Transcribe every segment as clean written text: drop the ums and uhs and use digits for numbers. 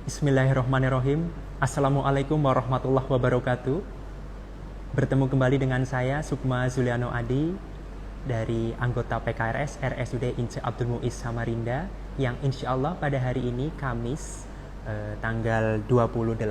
Bismillahirrahmanirrahim. Assalamualaikum warahmatullahi wabarakatuh. Bertemu kembali dengan saya Sukma Zuliano Adi dari anggota PKRS RSUD Ince Abdul Muiz Samarinda yang insya Allah pada hari ini Kamis tanggal 28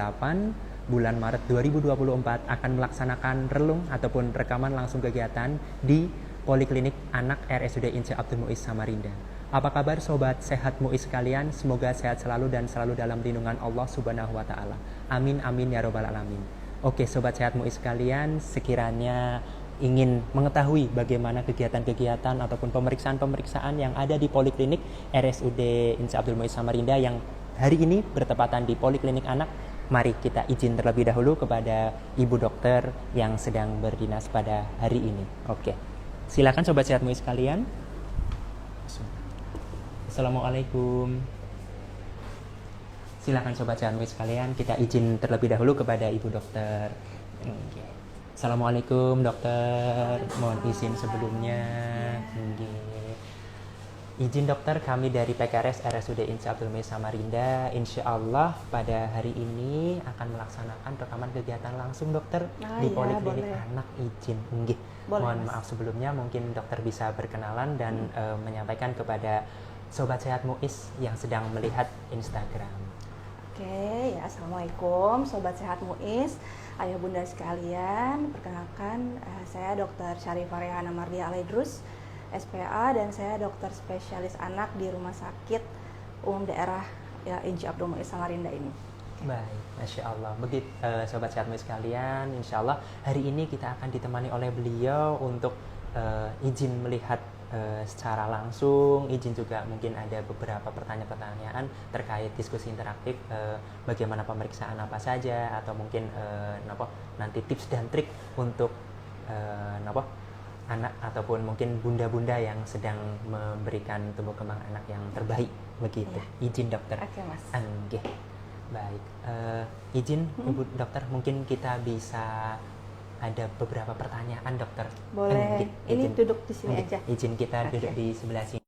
bulan Maret 2024 akan melaksanakan relung ataupun rekaman langsung kegiatan di Poliklinik Anak RSUD Ince Abdul Muiz Samarinda. Apa kabar sobat sehat Muiz sekalian? Semoga sehat selalu dan selalu dalam lindungan Allah Subhanahu wa taala. Amin amin ya robbal alamin. Oke sobat sehat Muiz sekalian, sekiranya ingin mengetahui bagaimana kegiatan-kegiatan ataupun pemeriksaan-pemeriksaan yang ada di Poliklinik RSUD Ince Abdul Muiz Samarinda yang hari ini bertepatan di Poliklinik Anak, mari kita izin terlebih dahulu kepada Ibu Dokter yang sedang berdinas pada hari ini. Oke, silakan sobat sehat Muiz sekalian. Assalamualaikum. Silakan sobat sehat Muiz sekalian, kita izin terlebih dahulu kepada Ibu Dokter. Oke. Assalamualaikum dokter, mohon izin sebelumnya. Izin dokter, kami dari PKRS RSUD Ince Abdul Muiz Samarinda insya Allah pada hari ini akan melaksanakan rekaman kegiatan langsung dokter di Poliklinik Anak. Izin mohon maaf sebelumnya, mungkin dokter bisa berkenalan dan menyampaikan kepada sobat sehat Muiz yang sedang melihat Instagram. Oke, ya assalamualaikum sobat sehat Muiz, ayah bunda sekalian. Perkenalkan, saya Dr. Syarifah Rehana Mardia Alaidrus, SPA, dan saya dokter spesialis anak di Rumah Sakit Umum Daerah ya, Ince Abdul Muiz Samarinda ini. Baik, Masya Allah. Begitu sobat sehat Muiz sekalian, insya Allah hari ini kita akan ditemani oleh beliau untuk izin melihat secara langsung, izin juga mungkin ada beberapa pertanyaan-pertanyaan terkait diskusi interaktif, bagaimana pemeriksaan apa saja, atau mungkin nanti tips dan trik untuk anak ataupun mungkin bunda-bunda yang sedang memberikan tumbuh kembang anak yang terbaik begitu. Ya. Izin dokter. Oke mas. Baik, izin Ibu Dokter, mungkin kita bisa ada beberapa pertanyaan dokter. Boleh. Ini duduk di sini aja. Izin kita duduk di sebelah sini.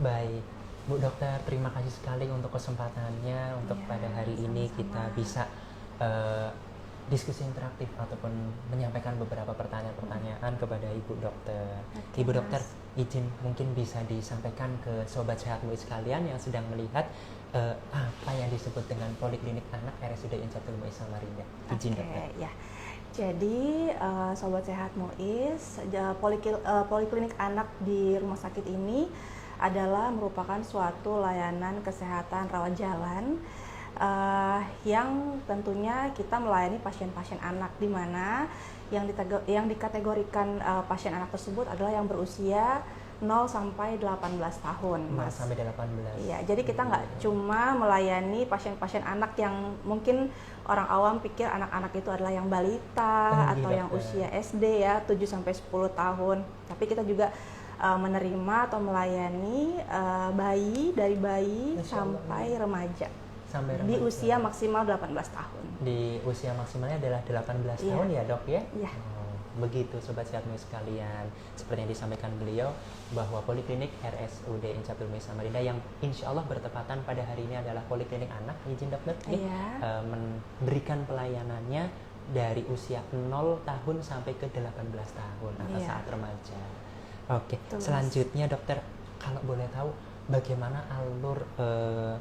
Baik, Bu Dokter, terima kasih sekali untuk kesempatannya untuk pada hari ini kita bisa diskusi interaktif ataupun menyampaikan beberapa pertanyaan-pertanyaan kepada Ibu Dokter. Oke, Ibu Dokter, mas. izin mungkin bisa disampaikan ke sobat sehat Muiz sekalian yang sedang melihat apa yang disebut dengan Poliklinik Anak RSUD Ince Abdul Muiz Samarinda. Izin Dokter. Ya. Jadi sobat sehat Muiz, Poliklinik Anak di rumah sakit ini adalah merupakan suatu layanan kesehatan rawat jalan yang tentunya kita melayani pasien-pasien anak, di mana yang dikategorikan pasien anak tersebut adalah yang berusia 0 sampai 18 tahun, Mas. 0 sampai 18. Iya, jadi kita nggak cuma melayani pasien-pasien anak yang mungkin orang awam pikir anak-anak itu adalah yang balita atau yang usia SD ya, 7 sampai 10 tahun. Tapi kita juga menerima atau melayani dari bayi sampai remaja. Di usia maksimal 18 tahun. Di usia maksimalnya adalah 18 tahun ya dok ya? Iya. Begitu sobat sehat Muiz sekalian, seperti yang disampaikan beliau bahwa Poliklinik RSUD Ince Abdul Muiz Samarinda yang insya Allah bertepatan pada hari ini adalah Poliklinik Anak, izin dokter, memberikan pelayanannya dari usia 0 tahun sampai ke 18 tahun atau saat remaja. Oke, selanjutnya dokter, kalau boleh tahu bagaimana alur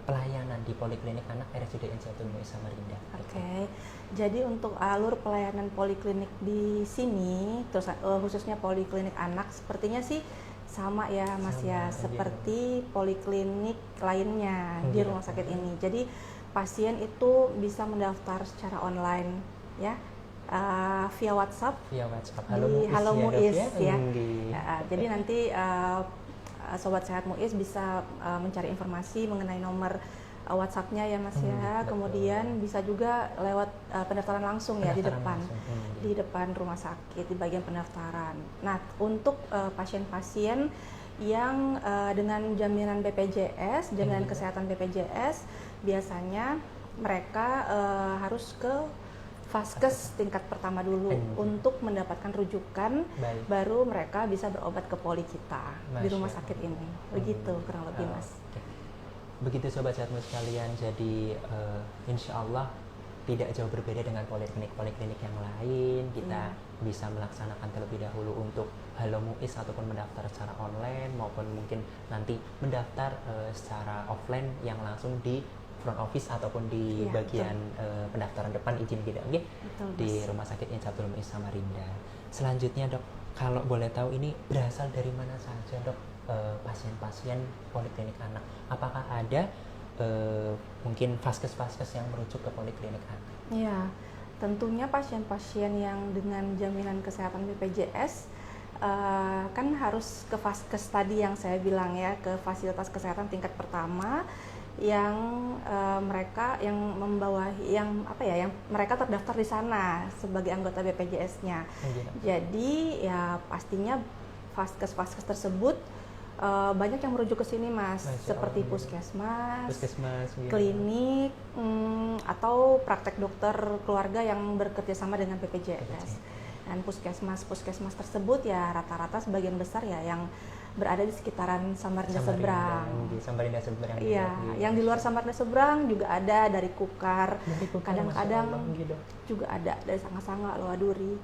pelayanan di Poliklinik Anak RSUD Ince Abdul Muiz Samarinda? Oke, jadi untuk alur pelayanan poliklinik di sini, terus khususnya Poliklinik Anak, sepertinya sih sama ya Mas ya, seperti poliklinik lainnya di rumah sakit ini. Jadi pasien itu bisa mendaftar secara online ya, via WhatsApp. Di Halo Muiz ya. Jadi nanti sobat sehat Muiz bisa mencari informasi mengenai nomor WhatsApp-nya ya Mas ya. Kemudian bisa juga lewat pendaftaran langsung ya di depan rumah sakit di bagian pendaftaran. Nah, untuk pasien-pasien yang dengan jaminan BPJS, kesehatan BPJS, biasanya mereka harus ke Vaskes tingkat pertama dulu untuk mendapatkan rujukan, baru mereka bisa berobat ke poli kita di rumah sakit ini. Begitu kurang lebih, Mas. Begitu Sobat Sehatmu sekalian, jadi insya Allah tidak jauh berbeda dengan poliklinik yang lain. Kita bisa melaksanakan terlebih dahulu untuk Halo Muiz ataupun mendaftar secara online, maupun mungkin nanti mendaftar secara offline yang langsung di front office ataupun di bagian pendaftaran depan izin bidang di Rumah Sakit Insinyur Abdul Muiz Samarinda. Selanjutnya Dok, kalau boleh tahu ini berasal dari mana saja Dok pasien-pasien poliklinik anak? Apakah ada mungkin vaskes-vaskes yang merujuk ke poliklinik anak? Ya, tentunya pasien-pasien yang dengan jaminan kesehatan BPJS kan harus ke vaskes tadi yang saya bilang ya, ke fasilitas kesehatan tingkat pertama yang mereka yang membawahi yang mereka terdaftar di sana sebagai anggota BPJS-nya. Jadi ya pastinya vaskes-vaskes tersebut banyak yang merujuk ke sini, Mas, seperti puskesmas, klinik, atau praktek dokter keluarga yang bekerja sama dengan BPJS. Dan puskesmas tersebut ya rata-rata sebagian besar ya yang berada di sekitaran Samarinda Seberang. Di Samarinda Seberang. Iya, yang di luar Samarinda Seberang juga ada dari Kukar. Kadang-kadang juga ada dari Sanga-Sanga, Loaduri.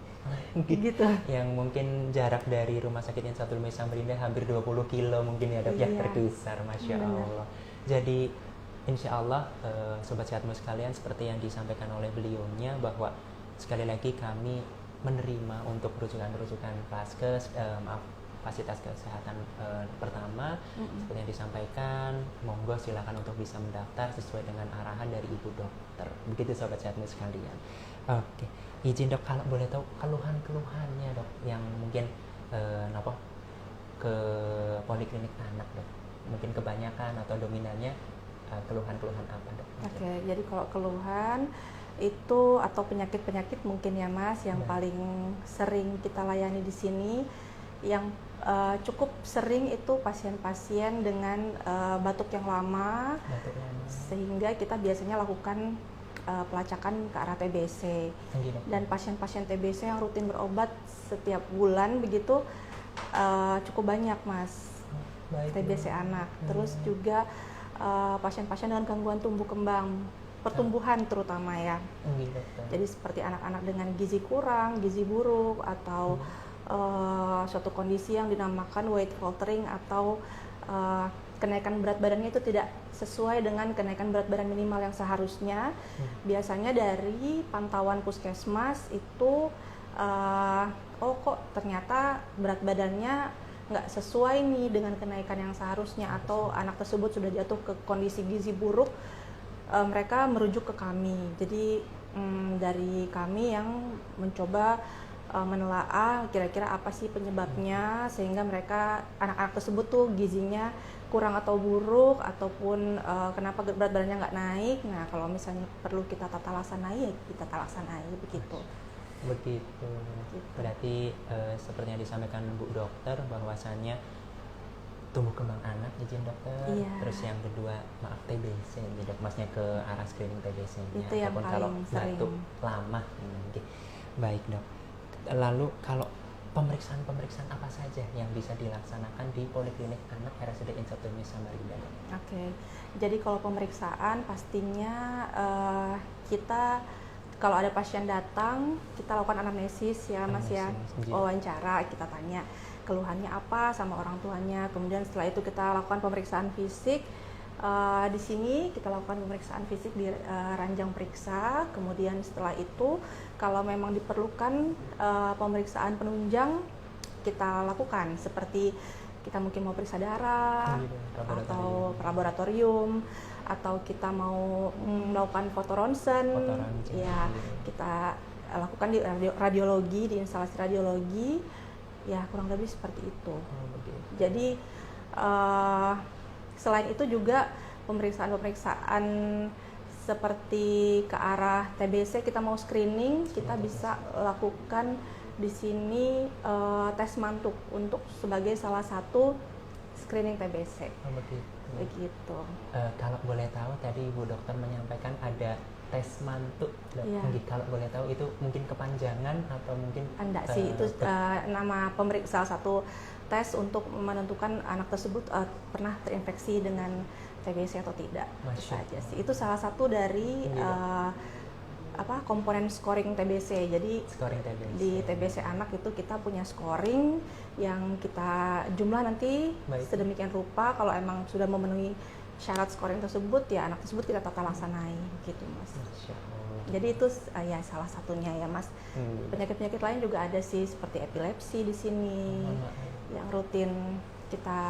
Gitu. Yang mungkin jarak dari Rumah Sakit Insinyur Abdul Muiz Samarinda hampir 20 kilo mungkin ya Dok, ya terpisah, Masya Allah. Jadi insya Allah Sobat Sehatmu sekalian, seperti yang disampaikan oleh beliaunya, bahwa sekali lagi kami menerima untuk rujukan-rujukan vaskes, fasilitas kesehatan pertama seperti yang disampaikan. Monggo silakan untuk bisa mendaftar sesuai dengan arahan dari Ibu Dokter. Begitu Sobat Sehatmu sekalian. Oke, izin Dok kalau boleh tahu keluhan-keluhannya Dok yang mungkin ke poliklinik anak Dok. Mungkin kebanyakan atau dominannya keluhan-keluhan apa Dok? Oke, jadi kalau keluhan itu atau penyakit-penyakit mungkin ya Mas yang paling sering kita layani di sini, yang cukup sering itu pasien-pasien dengan batuk yang lama, sehingga kita biasanya lakukan pelacakan ke arah TBC. Dan pasien-pasien TBC yang rutin berobat setiap bulan begitu cukup banyak, Mas. TBC anak. Terus juga pasien-pasien dengan gangguan tumbuh kembang, pertumbuhan terutama ya. Jadi seperti anak-anak dengan gizi kurang, gizi buruk, atau suatu kondisi yang dinamakan weight faltering, atau kenaikan berat badannya itu tidak sesuai dengan kenaikan berat badan minimal yang seharusnya. Biasanya dari pantauan puskesmas itu kok ternyata berat badannya nggak sesuai nih dengan kenaikan yang seharusnya, atau anak tersebut sudah jatuh ke kondisi gizi buruk, mereka merujuk ke kami. Jadi dari kami yang mencoba menelaah kira-kira apa sih penyebabnya, sehingga mereka anak-anak tersebut tuh gizinya kurang atau buruk, ataupun kenapa berat badannya nggak naik. Nah kalau misalnya perlu kita tata laksana, ya kita tata laksana begitu. Berarti seperti yang disampaikan Bu Dokter, bahwasannya tumbuh kembang anak izin dokter, terus yang kedua TBC, jadi masnya ke arah screening TBC-nya, ataupun kalau batuk lama. Baik Dok. Lalu kalau pemeriksaan apa saja yang bisa dilaksanakan di Poliklinik Anak RSUD Insinyur Abdul Muiz Samarinda? Oke, jadi kalau pemeriksaan pastinya kita kalau ada pasien datang, kita lakukan anamnesis ya Mas ya, wawancara, kita tanya keluhannya apa sama orang tuanya. Kemudian setelah itu kita lakukan pemeriksaan fisik. Di sini kita lakukan pemeriksaan fisik di ranjang periksa. Kemudian setelah itu kalau memang diperlukan pemeriksaan penunjang, kita lakukan, seperti kita mungkin mau periksa darah atau laboratorium, atau kita mau melakukan foto ronsen, ya kita lakukan di radiologi, di instalasi radiologi, ya kurang lebih seperti itu. Jadi selain itu juga pemeriksaan seperti ke arah TBC, kita mau screening, kita bisa lakukan di sini tes mantuk untuk sebagai salah satu screening TBC. Begitu. Kalau boleh tahu, tadi Ibu Dokter menyampaikan ada tes mantuk, Dok. Iya. Mungkin kalau boleh tahu itu mungkin kepanjangan atau mungkin Enggak sih, itu nama salah satu tes untuk menentukan anak tersebut pernah terinfeksi dengan TBC atau tidak. Itu Masya saja sih. Itu salah satu dari komponen scoring TBC. Jadi scoring TBC. di TBC anak itu kita punya scoring yang kita jumlah nanti Baik. sedemikian rupa. Kalau emang sudah memenuhi syarat scoring tersebut, ya anak tersebut kita tata laksanai gitu, Mas. Masya Allah. Jadi itu ya salah satunya ya, Mas. Penyakit-penyakit lain juga ada sih, seperti epilepsi di sini yang rutin kita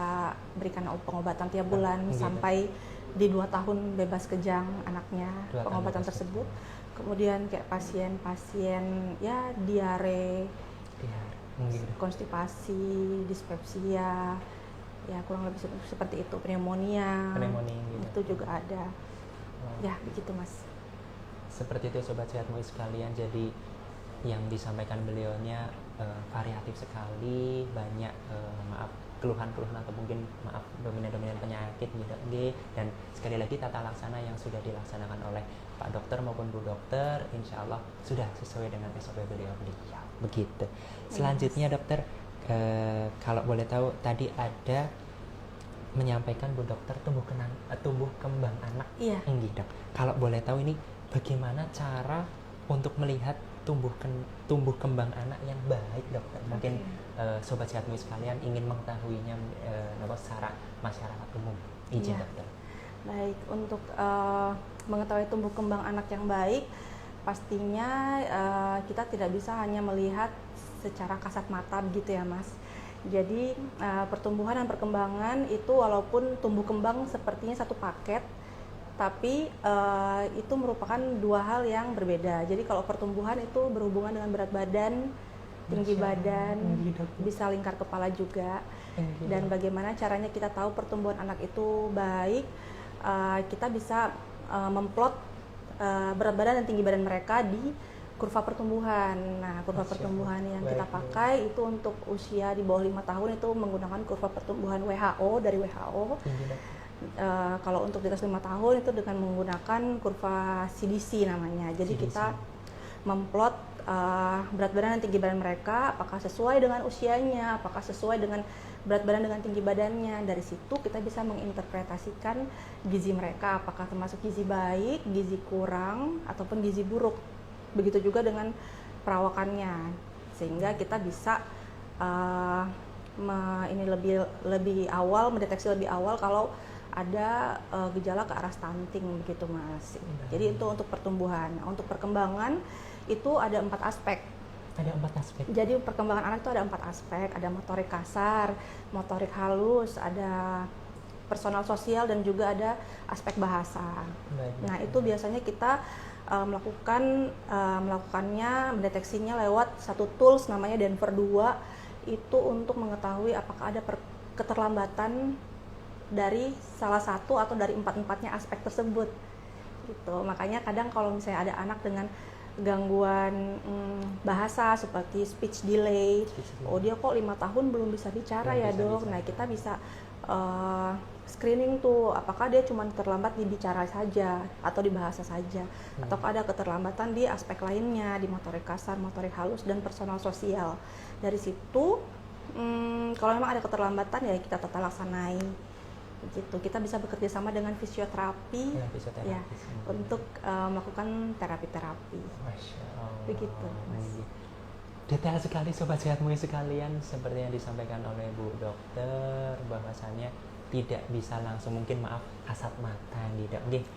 berikan pengobatan tiap bulan sampai di 2 tahun bebas kejang anaknya pengobatan tersebut. Kemudian kayak pasien-pasien ya diare, konstipasi, dispepsia, ya kurang lebih seperti itu, pneumonia gitu. Itu juga ada. Ya begitu, Mas. Seperti itu Sobat Sehat MUI sekalian, jadi yang disampaikan beliaunya variatif sekali, banyak keluhan-keluhan atau mungkin dominan-dominan penyakit dan sekali lagi tata laksana yang sudah dilaksanakan oleh Pak Dokter maupun Bu Dokter, insya Allah sudah sesuai dengan SOP beliau begitu. Selanjutnya Dokter, kalau boleh tahu tadi ada menyampaikan Bu Dokter tumbuh kembang anak. Iya. Dok. Kalau boleh tahu ini bagaimana cara untuk melihat tumbuh kembang anak yang baik, Dokter? Mungkin Sobat Sehat MUI sekalian ingin mengetahuinya secara masyarakat umum. Izin, Iya. Dokter. Baik, untuk mengetahui tumbuh kembang anak yang baik, pastinya kita tidak bisa hanya melihat secara kasat mata begitu ya, Mas. Jadi pertumbuhan dan perkembangan itu walaupun tumbuh kembang sepertinya satu paket, tapi itu merupakan 2 hal yang berbeda. Jadi kalau pertumbuhan itu berhubungan dengan berat badan, tinggi badan, bisa lingkar kepala juga. Dan bagaimana caranya kita tahu pertumbuhan anak itu baik, kita bisa memplot berat badan dan tinggi badan mereka di kurva pertumbuhan. Nah, kurva pertumbuhan yang kita pakai itu untuk usia di bawah 5 tahun itu menggunakan kurva pertumbuhan WHO dari WHO. Kalau untuk di atas 5 tahun itu dengan menggunakan kurva CDC namanya. Jadi kita memplot berat badan dan tinggi badan mereka, apakah sesuai dengan usianya, apakah sesuai dengan berat badan dengan tinggi badannya. Dari situ kita bisa menginterpretasikan gizi mereka, apakah termasuk gizi baik, gizi kurang, ataupun gizi buruk. Begitu juga dengan perawakannya, sehingga kita bisa lebih awal, mendeteksi lebih awal kalau ada gejala ke arah stunting begitu, Mas. Jadi itu untuk pertumbuhan. Untuk perkembangan itu ada 4 aspek. Ada 4 aspek. Jadi perkembangan anak itu ada 4 aspek. Ada motorik kasar, motorik halus, ada personal sosial, dan juga ada aspek bahasa. Nah itu biasanya kita melakukannya, mendeteksinya lewat satu tools namanya Denver 2, itu untuk mengetahui apakah ada keterlambatan dari salah satu atau dari 4-4-nya aspek tersebut gitu. Makanya kadang kalau misalnya ada anak dengan gangguan bahasa seperti speech delay, dia kok 5 tahun belum bisa bicara ya dok. Nah kita bisa screening tuh, apakah dia cuma terlambat di bicara saja atau di bahasa saja, atau ada keterlambatan di aspek lainnya, di motorik kasar, motorik halus, dan personal sosial. Dari situ kalau memang ada keterlambatan ya kita tata laksanai begitu. Kita bisa bekerja sama dengan fisioterapi ya, untuk melakukan terapi-terapi. Masya Allah. Begitu, Mas. Detail sekali Sobat Sehat MUI sekalian, seperti yang disampaikan oleh Bu Dokter, bahwasannya tidak bisa langsung, mungkin kasat mata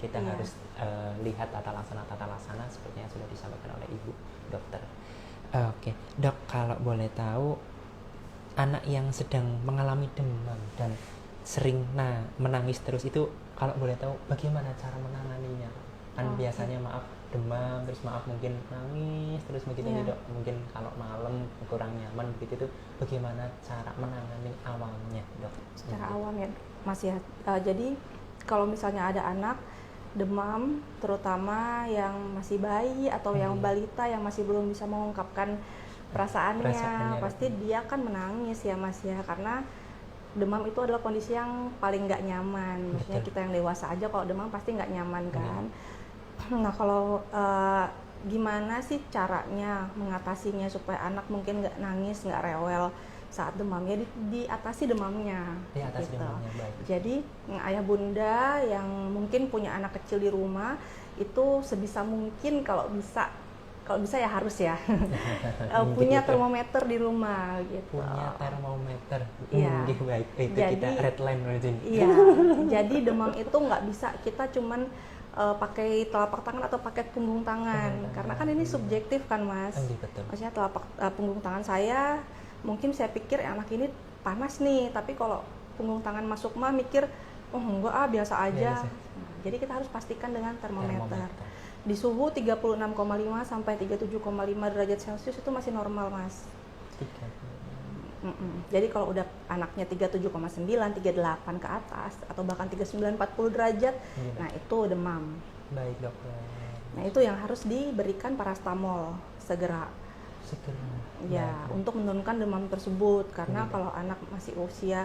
kita harus lihat tata laksana seperti yang sudah disampaikan oleh Ibu Dokter. Oke, Dok, kalau boleh tahu anak yang sedang mengalami demam dan sering menangis terus itu, kalau boleh tahu bagaimana cara menanganinya? Kan biasanya demam terus mungkin nangis terus begitu nih Dok, mungkin kalau malam kurang nyaman begitu, itu bagaimana cara menangani awalnya, Dok? Secara awam ya Mas ya, jadi kalau misalnya ada anak demam, terutama yang masih bayi atau yang balita yang masih belum bisa mengungkapkan perasaannya, pasti dia akan menangis ya Mas ya, karena demam itu adalah kondisi yang paling nggak nyaman. Maksudnya kita yang dewasa aja kalau demam pasti nggak nyaman kan. Nah, kalau gimana sih caranya mengatasinya supaya anak mungkin nggak nangis, nggak rewel saat demam? Ya diatasi demamnya. Atas Gitu. demamnya, baik. Jadi ayah bunda yang mungkin punya anak kecil di rumah itu sebisa mungkin kalau bisa ya harus ya punya termometer di rumah gitu. Punya termometer. Iya. Baik. Itu Jadi, kita red line mungkin. Iya. Jadi demam itu nggak bisa kita cuman pakai telapak tangan atau pakai punggung tangan, karena kan ini subjektif kan Mas. Betul. Maksudnya punggung tangan saya mungkin saya pikir anak ini panas nih, tapi kalau punggung tangan masuk mah mikir oh enggak biasa aja. Nah, jadi kita harus pastikan dengan termometer. Di suhu 36,5 sampai 37,5 derajat Celcius itu masih normal Mas. Jadi kalau udah anaknya 37,9, 38 ke atas atau bahkan 39, 40 derajat, nah itu demam. Baik dokter. Nah itu yang harus diberikan parastamol segera. Ya, untuk menurunkan demam tersebut, karena kalau anak masih usia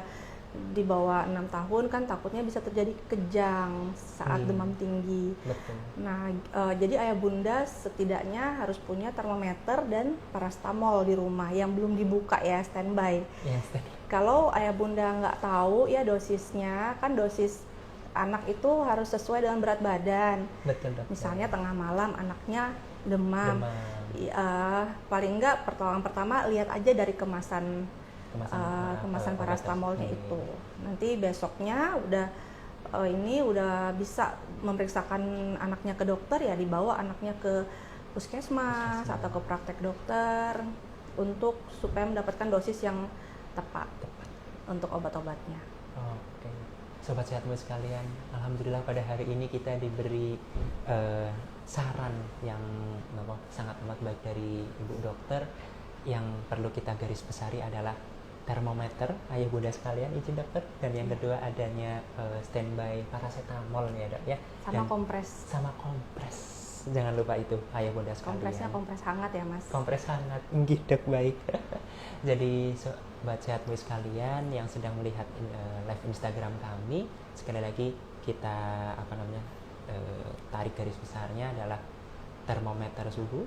di bawah 6 tahun kan takutnya bisa terjadi kejang saat demam tinggi. Betul. Nah, jadi ayah bunda setidaknya harus punya termometer dan parastamol di rumah yang belum dibuka ya, standby. Kalau ayah bunda nggak tahu ya dosisnya, kan dosis anak itu harus sesuai dengan berat badan. Betul, dokter. Misalnya tengah malam anaknya demam. Paling nggak pertolongan pertama lihat aja dari kemasan parastamolnya itu. Nanti besoknya udah bisa memeriksakan anaknya ke dokter, ya dibawa anaknya ke puskesmas atau ke praktek dokter untuk supaya mendapatkan dosis yang tepat untuk obat-obatnya. Oke. Sobat Sehatmu sekalian, alhamdulillah pada hari ini kita diberi saran yang sangat amat baik dari Ibu Dokter. Yang perlu kita garis besari adalah termometer, ayah bunda sekalian, izin dokter, dan yang kedua adanya standby paracetamol ya dok ya, sama kompres, jangan lupa itu ayah bunda sekalian. Kompresnya kompres hangat ya mas. Kompres hangat, dok, baik. Jadi sobat sehatmu sekalian yang sedang melihat live Instagram kami, sekali lagi kita tarik garis besarnya adalah termometer suhu,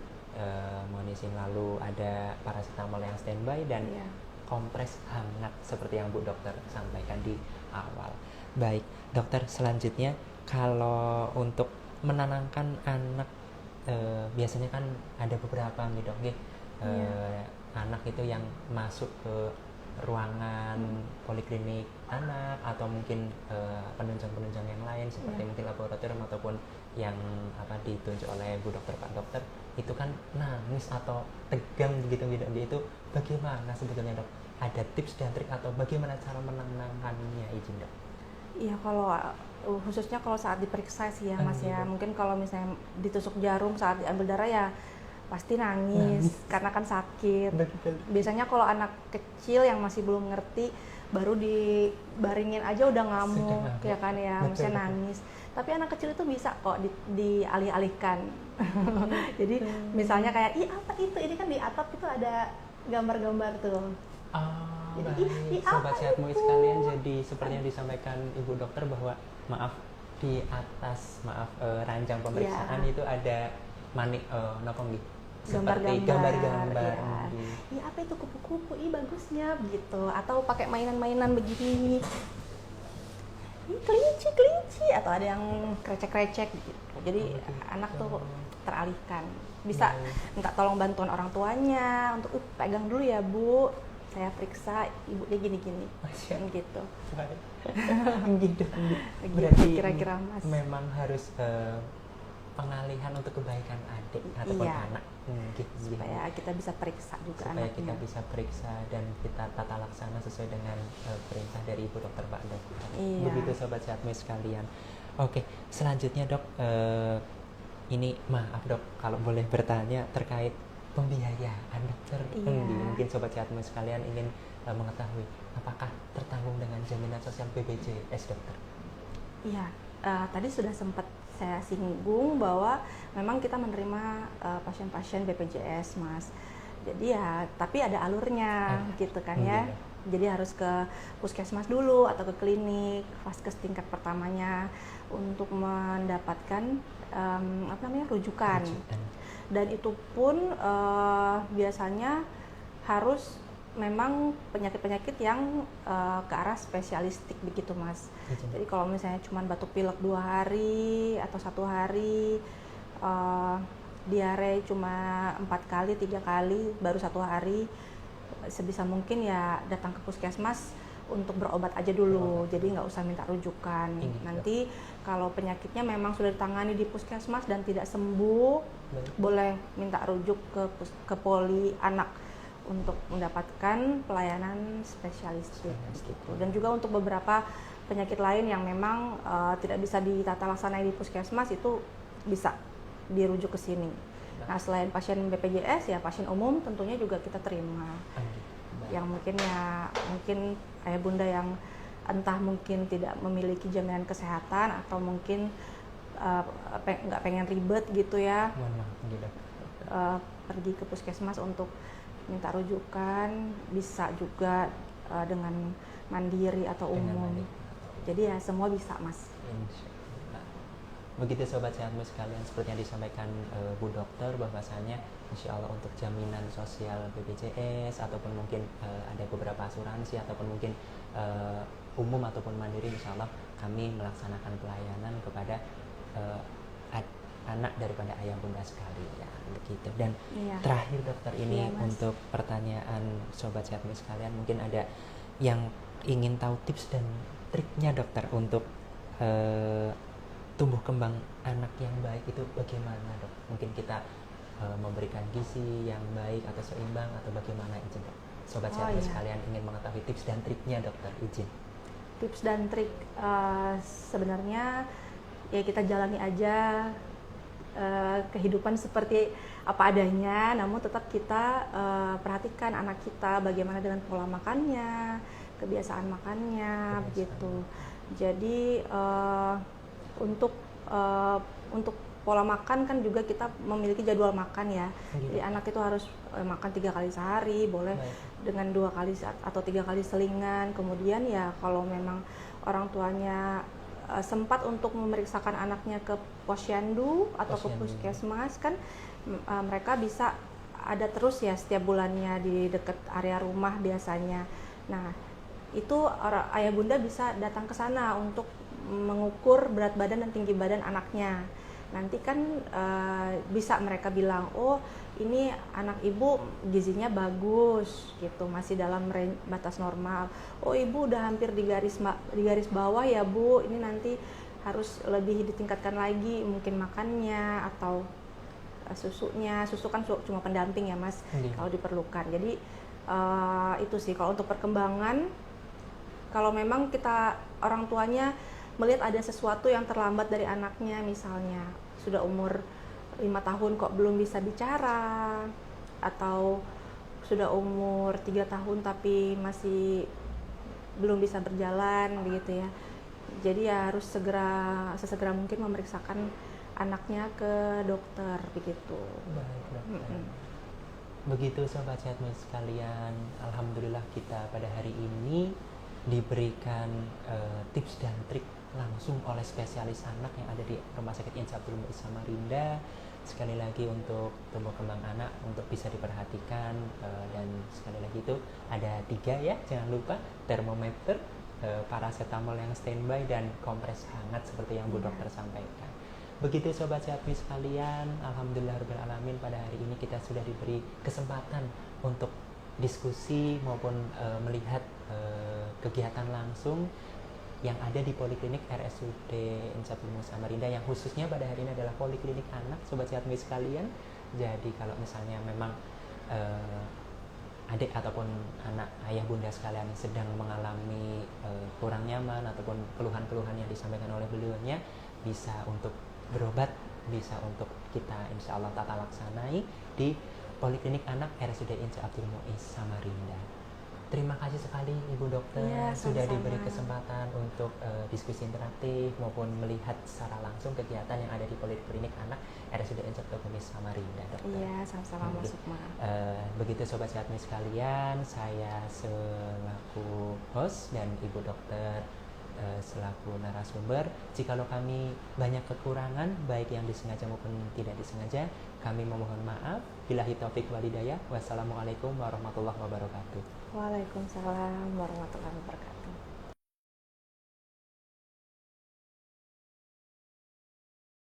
mohon izin, lalu ada paracetamol yang standby dan kompres hangat seperti yang Bu Dokter sampaikan di awal. Baik, dokter, selanjutnya kalau untuk menenangkan anak, biasanya kan ada beberapa nih dok, anak itu yang masuk ke ruangan poliklinik anak atau mungkin penunjang-penunjang yang lain seperti mungkin laboratorium ataupun yang ditunjuk oleh Bu Dokter, Pak Dokter, itu kan nangis atau tegang begitu itu bagaimana sebetulnya dok? Ada tips dan trik atau bagaimana cara menenangkannya, izin dok? Iya, kalau khususnya kalau saat diperiksa sih ya mas ya, mungkin kalau misalnya ditusuk jarum saat diambil darah ya pasti nangis karena kan sakit. Betul. Biasanya kalau anak kecil yang masih belum ngerti baru dibaringin aja udah ngamuk ya kan ya, misalnya nangis. Tapi anak kecil itu bisa kok dialih-alihkan. Jadi misalnya kayak apa itu, ini kan di atap itu ada gambar-gambar tuh. Baik, sobat sehatmu sekalian, jadi seperti yang disampaikan Ibu Dokter bahwa di atas ranjang pemeriksaan itu ada gambar-gambar. Iya, apa itu kupu-kupu, bagusnya begitu. Atau pakai mainan-mainan begini. Ini kelinci atau ada yang krecek-krecek gitu. Jadi anak tuh teralihkan. Bisa minta tolong bantuan orang tuanya untuk pegang dulu ya Bu, saya periksa ibunya gini-gini. Gitu. Berarti kira-kira mas memang harus pengalihan untuk kebaikan adik ataupun anak, supaya kita bisa periksa juga supaya anaknya. kita bisa periksa dan kita tata laksana sesuai dengan perintah dari Ibu Dokter, Pak Dokter. Begitu sobat sehatmu sekalian. Oke, selanjutnya dok, ini maaf dok kalau boleh bertanya terkait pembiayaan dokter. Mungkin sobat sehatmu sekalian ingin mengetahui apakah tertanggung dengan jaminan sosial BPJS dokter? Iya, tadi sudah sempat saya singgung bahwa memang kita menerima pasien-pasien BPJS mas. Jadi ya, tapi ada alurnya gitu kan ya. Jadi harus ke puskesmas dulu atau ke klinik vaskes tingkat pertamanya untuk mendapatkan rujukan. Dan itu pun biasanya harus memang penyakit-penyakit yang ke arah spesialistik begitu Mas. Jadi kalau misalnya cuma batuk pilek 2 hari atau 1 hari, diare cuma 4 kali, 3 kali, baru 1 hari, sebisa mungkin ya datang ke puskesmas untuk berobat aja dulu, jadi nggak usah minta rujukan. Nanti kalau penyakitnya memang sudah ditangani di puskesmas dan tidak sembuh, boleh minta rujuk ke poli anak untuk mendapatkan pelayanan spesialistik gitu. Dan juga untuk beberapa penyakit lain yang memang tidak bisa ditata laksana di puskesmas, itu bisa dirujuk ke sini. Nah, selain pasien BPJS ya pasien umum tentunya juga kita terima. Yang mungkin ayah bunda yang entah mungkin tidak memiliki jaminan kesehatan atau mungkin nggak pengen ribet gitu ya, pergi ke puskesmas untuk minta rujukan, bisa juga dengan mandiri atau umum. Jadi ya semua bisa Mas. Begitu Sobat Sehatmu sekalian, seperti yang disampaikan Bu Dokter, bahwasanya insya Allah untuk jaminan sosial BPJS ataupun mungkin ada beberapa asuransi ataupun mungkin umum ataupun mandiri, insya Allah kami melaksanakan pelayanan kepada anak daripada ayah bunda sekalian begitu. Dan terakhir Dokter, ini untuk pertanyaan Sobat Sehatmu sekalian, mungkin ada yang ingin tahu tips dan triknya Dokter untuk tumbuh kembang anak yang baik itu bagaimana Dok? Mungkin kita memberikan gizi yang baik atau seimbang atau bagaimana, izin Dok? Sobat Sehatmu sekalian ingin mengetahui tips dan triknya Dokter, izin. Tips dan trik sebenarnya ya kita jalani aja kehidupan seperti apa adanya, namun tetap kita perhatikan anak kita bagaimana dengan pola makannya, kebiasaan makannya, begitu. Jadi untuk pola makan kan juga kita memiliki jadwal makan ya. Jadi anak itu harus makan 3 kali sehari, boleh dengan 2 kali atau 3 kali selingan. Kemudian ya kalau memang orang tuanya sempat untuk memeriksakan anaknya ke posyandu atau ke puskesmas kan, mereka bisa ada terus ya setiap bulannya di dekat area rumah biasanya. Nah itu ayah bunda bisa datang ke sana untuk mengukur berat badan dan tinggi badan anaknya. Nanti kan bisa mereka bilang, oh ini anak ibu gizinya bagus gitu, masih dalam batas normal. Oh ibu udah hampir di garis bawah ya bu, ini nanti harus lebih ditingkatkan lagi mungkin makannya atau susunya. Susu kan cuma pendamping ya Mas, kalau diperlukan. Jadi itu sih kalau untuk perkembangan, kalau memang kita orang tuanya melihat ada sesuatu yang terlambat dari anaknya, misalnya sudah umur 5 tahun kok belum bisa bicara, atau sudah umur 3 tahun tapi masih belum bisa berjalan begitu ya. Jadi ya harus sesegera mungkin memeriksakan anaknya ke dokter begitu. Baik, dokter. Begitu Sobat Sehatmu sekalian, alhamdulillah kita pada hari ini diberikan tips dan trik langsung oleh spesialis anak yang ada di Rumah Sakit Inca Abdul Muiz Samarinda. Sekali lagi untuk tumbuh kembang anak untuk bisa diperhatikan, dan sekali lagi itu ada 3 ya, jangan lupa termometer, paracetamol yang standby, dan kompres hangat seperti yang Bu Dokter sampaikan. Begitu Sobat Sehatmu sekalian, alhamdulillahirrahmanirrahim, pada hari ini kita sudah diberi kesempatan untuk diskusi maupun melihat kegiatan langsung yang ada di Poliklinik RSUD Inca Abdul Muiz Samarinda, yang khususnya pada hari ini adalah Poliklinik Anak, Sobat Sehatmu sekalian. Jadi kalau misalnya memang adik ataupun anak ayah bunda sekalian sedang mengalami kurang nyaman ataupun keluhan-keluhan yang disampaikan oleh beliaunya, bisa untuk berobat, bisa untuk kita insya Allah tata laksanai di Poliklinik Anak RSUD Inca Abdul Muiz Samarinda. Terima kasih sekali Ibu Dokter sudah diberi kesempatan untuk diskusi interaktif maupun melihat secara langsung kegiatan yang ada di Poliklinik Anak RSUD Inca Abdul Muiz Samarinda, Dokter. Iya, sama-sama Mas Sukma. Begitu Sobat Sehatmu sekalian, saya selaku host dan Ibu Dokter selaku narasumber. Jikalau kami banyak kekurangan, baik yang disengaja maupun tidak disengaja, kami memohon maaf. Billahi taufik walhidayah. Wassalamualaikum warahmatullahi wabarakatuh. Waalaikumsalam warahmatullahi wabarakatuh.